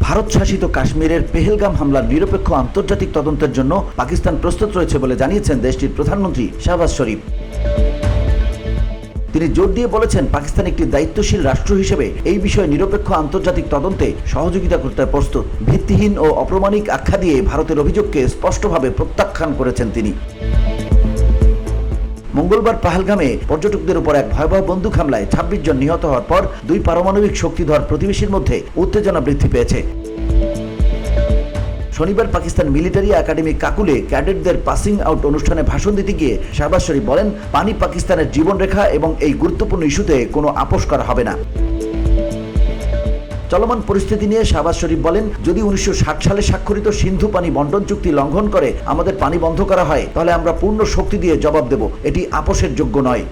ভারত শাসিত কাশ্মীরের পেহেলগাম হামলার নিরপেক্ষ আন্তর্জাতিক তদন্তের জন্য পাকিস্তান প্রস্তুত রয়েছে বলে জানিয়েছেন দেশটির প্রধানমন্ত্রী শাহবাজ শরীফ। তিনি জোর দিয়ে বলেছেন, পাকিস্তান একটি দায়িত্বশীল রাষ্ট্র হিসেবে এই বিষয়ে নিরপেক্ষ আন্তর্জাতিক তদন্তে সহযোগিতা করতে প্রস্তুত। ভিত্তিহীন ও অপ্রামাণিক আখ্যা দিয়ে ভারতের অভিযোগকে স্পষ্টভাবে প্রত্যাখ্যান করেছেন তিনি। মঙ্গলবার পহেলগামে পর্যটকদের উপর এক ভয়াবহ বন্দুক হামলায় ২৬ জন নিহত হওয়ার পর দুই পারমাণবিক শক্তিধর প্রতিবেশীর মধ্যে উত্তেজনা বৃদ্ধি পেয়েছে। শনিবার পাকিস্তান মিলিটারি একাডেমি কাকুলে ক্যাডেটদের পাসিং আউট অনুষ্ঠানে ভাষণ দিতে গিয়ে শাহবাজ শরীফ বলেন, পানি পাকিস্তানের জীবনরেখা এবং এই গুরুত্বপূর্ণ ইস্যুতে কোনো আপোষ করা হবে না। চলমান পরিস্থিতি নিয়ে শাহবাজ শরীফ বলেন, যদি ১৯৬০ সালে স্বাক্ষরিত সিন্ধু পানি বন্টন চুক্তি লঙ্ঘন করে আমাদের পানি বন্ধ করা হয়, তাহলে আমরা পূর্ণ শক্তি দিয়ে জবাব দেব। এটি আপোষের যোগ্য নয়।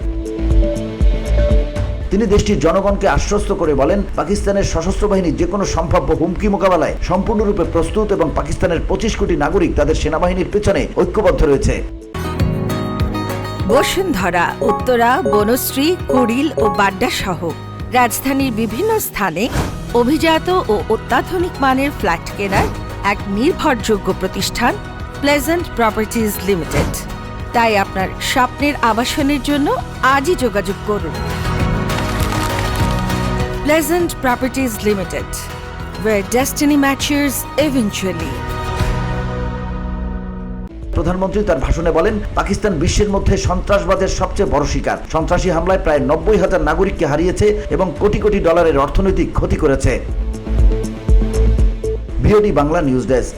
তিনি দেশটির জনগণকে আশ্বস্ত করে বলেন, পাকিস্তানের সশস্ত্র বাহিনী যে কোনো সম্ভাব্য হুমকি মোকাবেলায় সম্পূর্ণরূপে প্রস্তুত এবং পাকিস্তানের ২৫ কোটি নাগরিক তাদের সেনাবাহিনীর পেছনে ঐক্যবদ্ধ রয়েছে। বসুন্ধরা, উত্তরা, বনশ্রী, কুড়িল ও বাড্ডা সহ রাজধানীর বিভিন্ন স্থানে অভিজাত ও অত্যাধুনিক মানের ফ্ল্যাট কেনার এক নির্ভরযোগ্য প্রতিষ্ঠান প্লেজেন্ট প্রপার্টিজ লিমিটেড। তাই আপনার স্বপ্নের আবাসনের জন্য আজই যোগাযোগ করুন। Pleasant Properties Limited, where destiny matches eventually. প্রধানমন্ত্রী তার ভাষণে বলেন, পাকিস্তান বিশ্বের মধ্যে সন্ত্রাসবাদের সবচেয়ে বড় শিকার। সন্ত্রাসী হামলায় প্রায় ৯০,০০০ নাগরিককে হারিয়েছে এবং কোটি কোটি ডলারের অর্থনৈতিক ক্ষতি করেছে। VOD Bangla news desk.